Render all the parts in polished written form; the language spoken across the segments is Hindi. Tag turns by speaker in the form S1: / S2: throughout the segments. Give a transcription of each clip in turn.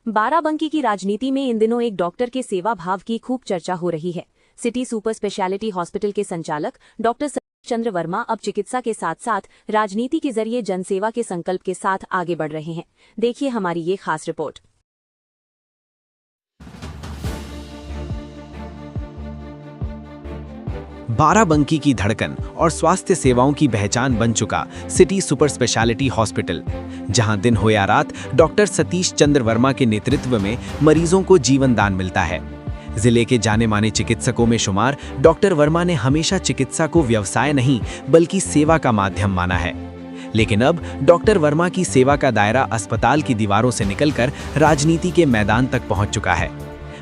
S1: बाराबंकी की राजनीति में इन दिनों एक डॉक्टर के सेवा भाव की खूब चर्चा हो रही है। सिटी सुपर स्पेशलिटी हॉस्पिटल के संचालक डॉक्टर सतीश चंद्र वर्मा अब चिकित्सा के साथ साथ राजनीति के जरिए जनसेवा के संकल्प के साथ आगे बढ़ रहे हैं। देखिए हमारी ये खास रिपोर्ट।
S2: बाराबंकी की धड़कन और स्वास्थ्य सेवाओं की पहचान बन चुका सिटी सुपर स्पेशलिटी हॉस्पिटल, जहां दिन हो या रात डॉक्टर सतीश चंद्र वर्मा के नेतृत्व में मरीजों को जीवन दान मिलता है। जिले के जाने माने चिकित्सकों में शुमार डॉक्टर वर्मा ने हमेशा चिकित्सा को व्यवसाय नहीं बल्कि सेवा का माध्यम माना है। लेकिन अब डॉक्टर वर्मा की सेवा का दायरा अस्पताल की दीवारों से निकलकर राजनीति के मैदान तक पहुंच चुका है।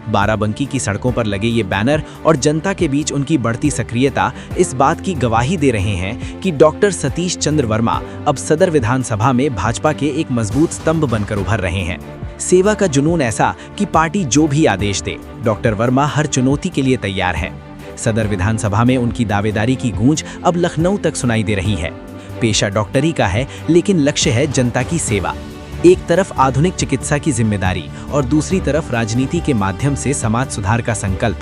S2: बाराबंकी की सड़कों पर लगे ये बैनर और जनता के बीच उनकी बढ़ती सक्रियता इस बात की गवाही दे रहे हैं कि डॉक्टर सतीश चंद्र वर्मा अब सदर विधानसभा में भाजपा के एक मजबूत स्तंभ बनकर उभर रहे हैं। सेवा का जुनून ऐसा कि पार्टी जो भी आदेश दे, डॉक्टर वर्मा हर चुनौती के लिए तैयार है। सदर विधानसभा में उनकी दावेदारी की गूंज अब लखनऊ तक सुनाई दे रही है। पेशा डॉक्टरी का है, लेकिन लक्ष्य है जनता की सेवा। एक तरफ आधुनिक चिकित्सा की जिम्मेदारी और दूसरी तरफ राजनीति के माध्यम से समाज सुधार का संकल्प।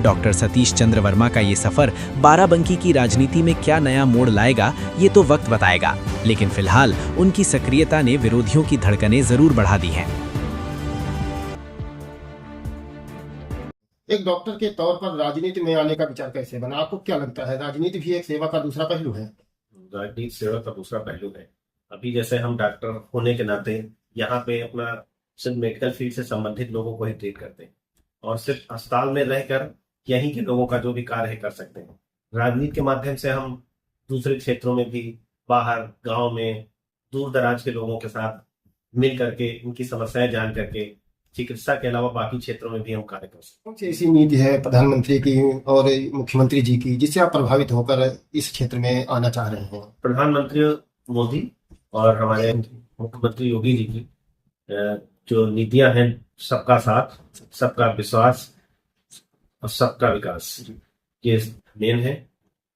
S2: डॉक्टर सतीश चंद्र वर्मा का ये सफर बाराबंकी की राजनीति में क्या नया मोड़ लाएगा, ये तो वक्त बताएगा, लेकिन फिलहाल उनकी सक्रियता ने विरोधियों की धड़कनें जरूर बढ़ा दी हैं।
S3: एक डॉक्टर के तौर पर राजनीति में आने का विचार कैसे बना? आपको क्या लगता है, राजनीति भी एक सेवा का दूसरा पहलू है?
S4: राजनीति सेवा का दूसरा पहलू है। अभी जैसे हम डॉक्टर होने के नाते यहाँ पे अपना सिर्फ मेडिकल फील्ड से संबंधित लोगों को ही ट्रीट करते हैं और सिर्फ अस्पताल में रहकर यहीं के लोगों का जो भी कार्य है कर सकते हैं। राजनीति के माध्यम से हम दूसरे क्षेत्रों में भी, बाहर गांव में दूर दराज के लोगों के साथ मिल करके उनकी समस्याएं जान करके चिकित्सा के अलावा बाकी क्षेत्रों में भी हम कार्य कर सकते हैं।
S3: कौन सी ऐसी नीति है प्रधानमंत्री की और मुख्यमंत्री जी की जिससे आप प्रभावित होकर इस क्षेत्र में आना चाह रहे हैं?
S4: प्रधानमंत्री मोदी और हमारे मुख्यमंत्री योगी जी की जो नीतियां हैं, सबका साथ, सबका विश्वास और सबका विकास, ये मेन है।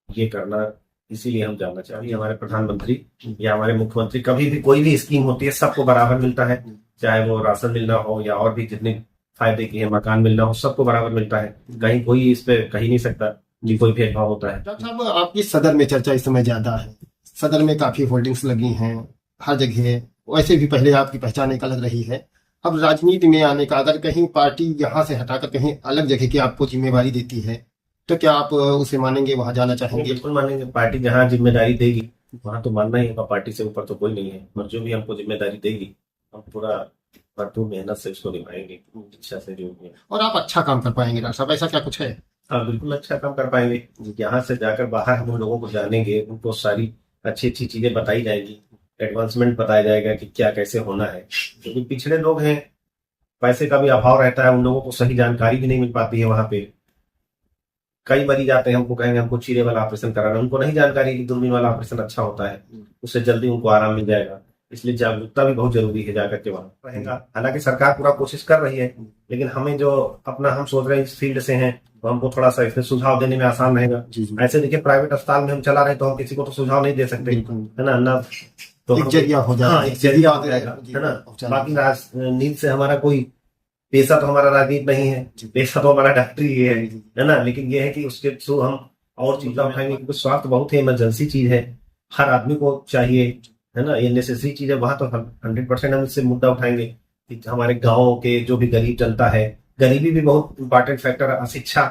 S4: ये करना इसीलिए हम जानना चाहिए। हमारे प्रधानमंत्री या हमारे मुख्यमंत्री कभी भी कोई भी स्कीम होती है सबको बराबर मिलता है, चाहे वो राशन मिलना हो या और भी जितने फायदे की है, मकान मिलना हो, सबको बराबर मिलता है। कहीं कोई इस पे कही नहीं सकता कि कोई भेदभाव होता है।
S3: डॉक्टर साहब, आपकी सदर में चर्चा इस समय ज्यादा है। सदर में काफी होल्डिंग्स लगी हैं हर जगह, वैसे भी पहले आपकी पहचान एक अलग रही है। अब राजनीति में आने का अगर कहीं पार्टी यहाँ से हटाकर कहीं अलग जगह की आपको जिम्मेवारी देती है तो क्या आप उसे मानेंगे, वहां जाना चाहेंगे?
S4: बिल्कुल मानेंगे। पार्टी जहाँ जिम्मेदारी देगी वहां तो मानना ही होगा। पार्टी से ऊपर तो कोई नहीं है, और जो भी हमको जिम्मेदारी देगी हम पूरा भरपूर मेहनत से उसको निभाएंगे, इच्छा से जो भी है।
S3: और आप अच्छा काम कर पाएंगे डॉक्टर साहब, ऐसा क्या कुछ है?
S4: हाँ, बिल्कुल अच्छा काम कर पाएंगे। यहाँ से जाकर बाहर हम लोगों को जानेंगे, उनको सारी अच्छी अच्छी चीजें बताई जाएगी, एडवांसमेंट बताया जाएगा कि क्या कैसे होना है। क्योंकि पिछड़े लोग हैं, पैसे का भी अभाव रहता है, उन लोगों को सही जानकारी भी नहीं मिल पाती है। वहां पे कई मरीज आते हैं, हमको कहेंगे हमको चीरे वाला ऑपरेशन कराना, उनको नहीं जानकारी कि दूरबीन वाला ऑपरेशन अच्छा होता है, उससे जल्दी उनको आराम मिल जाएगा। इसलिए जागरूकता भी बहुत जरूरी है जाकर के वहां रहेगा। हालांकि सरकार पूरा कोशिश कर रही है, लेकिन हमें जो अपना हम सोच रहे हैं इस फील्ड से हैं तो हमको थोड़ा सा इसमें सुझाव देने में आसान रहेगा। ऐसे देखिए, प्राइवेट अस्पताल में हम चला रहे तो हम किसी को तो सुझाव नहीं दे सकते, है ना। तो
S3: एक जरिया हो जाएगा,
S4: एक जरिया हो जाएगा, है ना। बाकी राजनीति से हमारा कोई पेशा तो हमारा राजनीति नहीं है, पेशा तो हमारा डॉक्टरी है ना। लेकिन ये है कि उसके थ्रू हम और चीजें उठाएंगे, क्योंकि स्वास्थ्य बहुत ही इमरजेंसी चीज है, हर आदमी को चाहिए, है ना। ये नेसेसरी चीज है। वहां तो 100% हम इससे मुद्दा उठाएंगे कि हमारे गाँव के जो भी गरीब जनता है, गरीबी भी बहुत इंपॉर्टेंट फैक्टर है, अशिक्षा,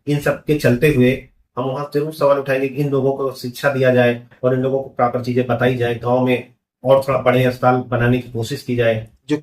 S4: इन सब के चलते हुए हम वहां जरूर सवाल उठाएंगे कि इन लोगों को शिक्षा दिया जाए और इन लोगों को प्रॉपर चीजें बताई जाए। गांव में और थोड़ा बड़े अस्पताल बनाने की कोशिश की जाए।
S3: जो